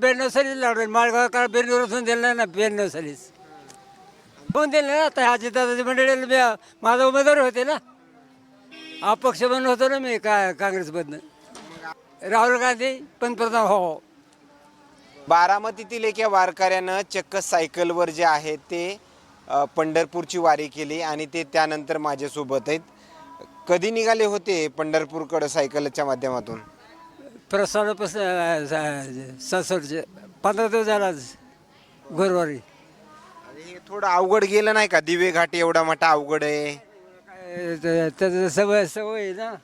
ब्याण्णव सालीच लावलं माळगाव काळ बेरनिवरून दिलं नाही ना 92 सालीच होऊन दिलं ना. आता अजितदादाची मंडळी माझा उमेदवार होते ना, अपक्ष म्हणून होतो ना मी काँग्रेसमधनं. राहुल गांधी पंतप्रधान हो. बारामतीतील एका वारकऱ्यानं चक्क सायकलवर जे आहे ते पंढरपूरची वारी केली आणि ते त्यानंतर माझ्यासोबत आहेत. कधी निघाले होते पंढरपूरकडं सायकलच्या माध्यमातून? प्रसादापासून सासरचे 15 दिवस झाला गुरुवारी. हे थोडं अवघड गेलं नाही का? दिवे घाट एवढा मोठा अवघड आहे. त्याचं सवय आहे ना.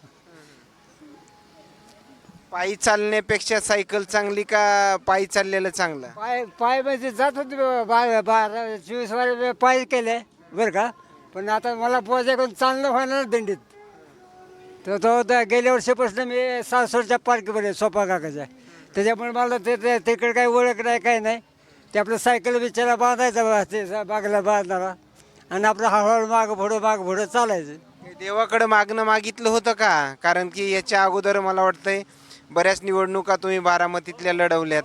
पायी चालण्यापेक्षा सायकल चांगली का पायी चाललेलं चांगलं? पाय म्हणजे जात होते 24 वारे पाय केले बरं का. पण आता मला पोचायकडून चालणं व्हायला ना दिंडीत. तर तो गेल्या वर्षीपासून मी सासवडच्या पार्कमध्ये सोपा काकाच्या, त्याच्यामुळे मला तिकडे काही ओळख नाही काही नाही. ते आपलं सायकल बिचारा बांधायचा ते बागला बांधणारा आणि आपलं हळूहळू मागं पुढं चालायचं. हे देवाकडं मागणं मागितलं होतं का? कारण की याच्या अगोदर मला वाटतंय बऱ्याच निवडणुका तुम्ही बारामतीतल्या लढवल्यात.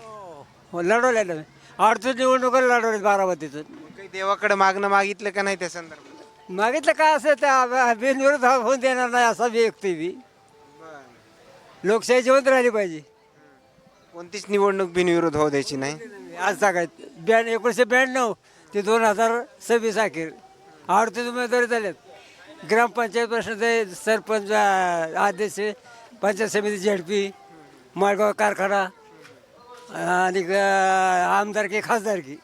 हो लढवल्या ना, 38 निवडणुका लढवल्यात बारामतीतून. काही देवाकडं मागणं मागितलं का नाही त्या संदर्भात? मागितलं काय असं त्या बिनविरोध होऊन देणार नाही असा व्यक्ती बी. लोकशाही जिवंत राहिली पाहिजे. कोणतीच निवडणूक बिनविरोध होऊ द्यायची नाही. आज सांगायचं 1992 ते 2026 अखेर 38 उमेदवारी झाल्यात. ग्रामपंचायत प्रश्न, सरपंच, अध्यक्ष, पंचायत समिती, झेडपी, माळगाव कारखाना आणि आमदारकी खासदारकी,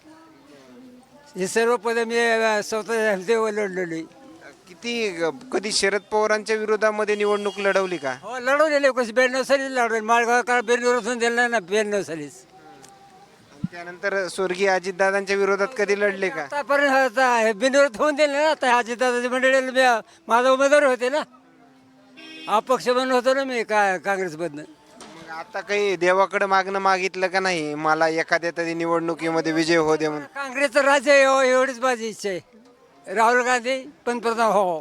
हे सर्व पदे मी स्वतः देव लढलेली. कधी शरद पवारांच्या विरोधामध्ये निवडणूक लढवली का? हो लढवलेले 92 सालीच लढवले. माळगाव काळ बेरनिवरून दिलं नाही ना 92 सालीच. त्यानंतर स्वर्गीय अजितदादांच्या विरोधात कधी लढले का? आतापर्यंत बिनविरोध होऊन दिले ना. आता अजितदादाची मंडळी माझा उमेदवार होते ना, अपक्ष म्हणून होतो ना मी काँग्रेसमधनं. मग आता काही देवाकडे मागणं मागितलं का नाही? मला एखाद्या तरी निवडणुकीमध्ये विजय हो दे म्हणून. काँग्रेसचं राज्य हो एवढीच माझी इच्छा आहे. राहुल गांधी पंतप्रधान हो.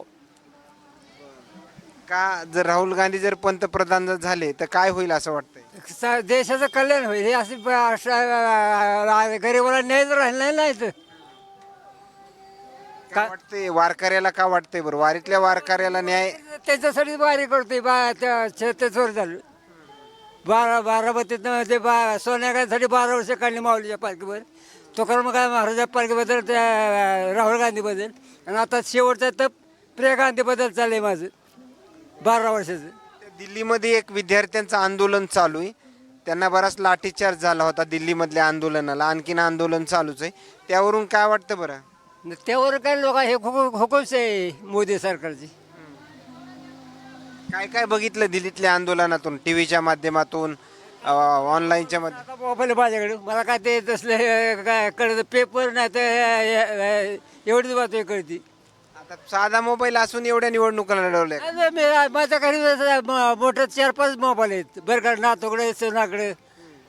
का जर राहुल गांधी जर पंतप्रधान जर झाले तर काय होईल असं वाटतंय? देशाचं कल्याण होईल. हे अशी गरीबाला न्यायच राहिलं नाही तर काय वाटतंय वारकऱ्याला? का वाटतंय बरं वारीतल्या वारकऱ्याला न्याय? त्याच्यासाठीच वारी करतोय त्याच्यावर झालं. बारामतीतनं ते सोन्यासाठी 12 वर्ष काढली माऊलीच्या पालखीवर. तुकाराम महाराजाच्या पालखीबद्दल त्या राहुल गांधीबद्दल, आणि आता शेवटचं तर प्रिया गांधीबद्दल चाललंय माझं 12 वर्षाचं. दिल्लीमध्ये एक विद्यार्थ्यांचं आंदोलन चालू आहे. त्यांना बराच लाठीचार्ज झाला होता दिल्लीमधल्या आंदोलनाला. आणखीन आंदोलन चालूच आहे. त्यावरून काय वाटतं बरं? त्यावर काय लोक हे हुकूमच आहे मोदी सरकारची. काय काय बघितलं दिल्लीतल्या आंदोलनातून? टीव्हीच्या माध्यमातून, ऑनलाईनच्या माध्यमातून? आता मोबाईल माझ्याकडे, मला काय ते तसले काय कळतं पेपर नाही तर एवढीच बातमी कळती. आता साधा मोबाईल असून एवढ्या निवडणुका लढवल्या. माझ्या घरी मोठं 4-5 मोबाईल आहेत बरं का, नातूकडे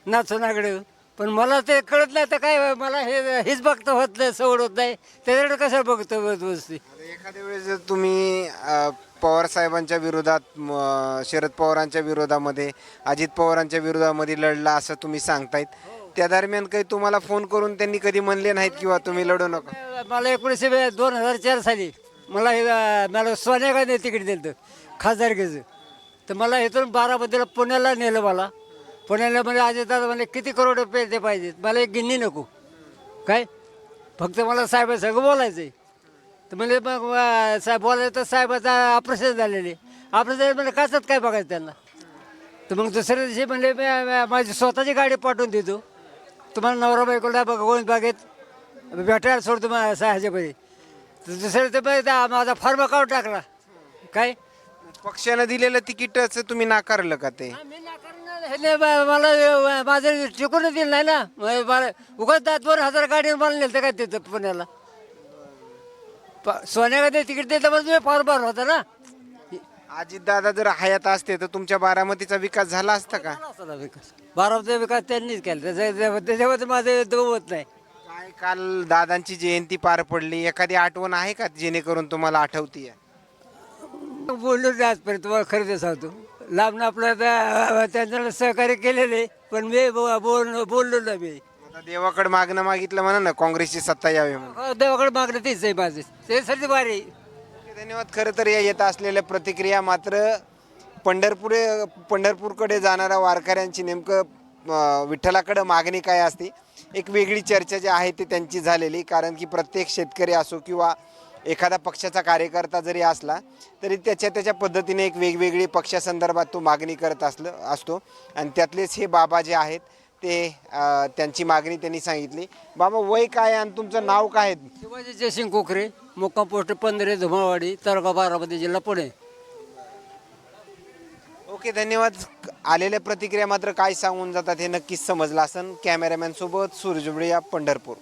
नाचोनाकडे. पण मला ते कळत नाही तर काय, मला हेच बघतं होत नाही, सवड होत नाही. त्याच्याकडे कसं बघतो बसते. एखाद्या वेळेस जर तुम्ही पवार साहेबांच्या विरोधात, शरद पवारांच्या विरोधामध्ये, अजित पवारांच्या विरोधामध्ये लढला असं तुम्ही सांगतायत, त्या दरम्यान काही तुम्हाला फोन करून त्यांनी कधी म्हणले नाहीत किंवा तुम्ही लढू नका? मला 2004 साली मला सोनिया गांधी तिकीट दिलं खासदारकीचं. तर मला इथून बारामतीला पुण्याला नेलं. मला पुण्याला म्हणजे अजितदादा म्हणजे किती करोड रुपये ते पाहिजेत, मला एक गिन्नी नको काय, फक्त मला साहेबांसंग बोलायचं आहे. तर म्हणजे मग साहेब बोलायचं तर साहेबाचं ऑपरेशन झालेले. ऑपरेशन म्हणजे काचत काय बघायचं त्यांना. तर मग दुसऱ्या दिवशी म्हणले माझी स्वतःची गाडी पाठवून देतो, तुम्हाला नवरा बायकोला गोविंद बागेत भेटायला सोडतो ह्याच्यामध्ये. तर दुसऱ्या ते माझा फॉर्म अकाउंट टाकला काय. पक्षानं दिलेलं तिकीटच तुम्ही नाकारलं का? ते मला माझं टिकून दिलं नाही ना. मला उगाच 2,000 गाडीवर मला नेलं काय तिथं पुण्याला. सोन्या गांधी तिकीट देतं म्हणजे तुम्ही फॉर्म भरला होता ना. अजितदादा जर हयात असते तर तुमच्या बारामतीचा विकास झाला असता का? विकास बारामतीचा विकास त्यांनीच केला. त्याच्यामध्ये माझं होत नाही. काय काल दादांची जयंती पार पडली, एखादी आठवण आहे का जेणेकरून तुम्हाला आठवतीये? बोललो आजपर्यंत तुम्हाला खरं ते सांगतो. लांब आपलं त्यांच्याला सहकार्य केलेले, पण मी बोललो ना मी. आता देवाकडे मागणं मागितलं म्हणा ना काँग्रेसची सत्ता यावी म्हणून. देवाकडे मागणं तेच आहे माझं, ते सर्दी भारी. धन्यवाद. खरं तर या येत असलेल्या प्रतिक्रिया मात्र पंढरपूरकडे जाणाऱ्या वारकऱ्यांची नेमकं विठ्ठलाकडे मागणी काय असते, एक वेगळी चर्चा जी आहे ती त्यांची झालेली. कारण की प्रत्येक शेतकरी असो किंवा एखादा पक्षाचा कार्यकर्ता जरी असला तरी त्याच्या पद्धतीने एक वेगवेगळी पक्षासंदर्भात तो मागणी करत असतो आणि त्यातलेच हे बाबा जे आहेत ते त्यांची मागणी त्यांनी सांगितली. बाबा वय काय आणि तुमचं नाव काय आहे? शिवाजी जयसिंग कोकरे, मुक्काम पोस्ट 15 धुमाळवाडी, तालुका बारामती, जिल्हा पुणे. ओके, धन्यवाद. आलेल्या प्रतिक्रिया मात्र काय सांगून जातात हे नक्कीच समजलं असेल. कॅमेरामॅन सोबत सूरज उबळे, पंढरपूर.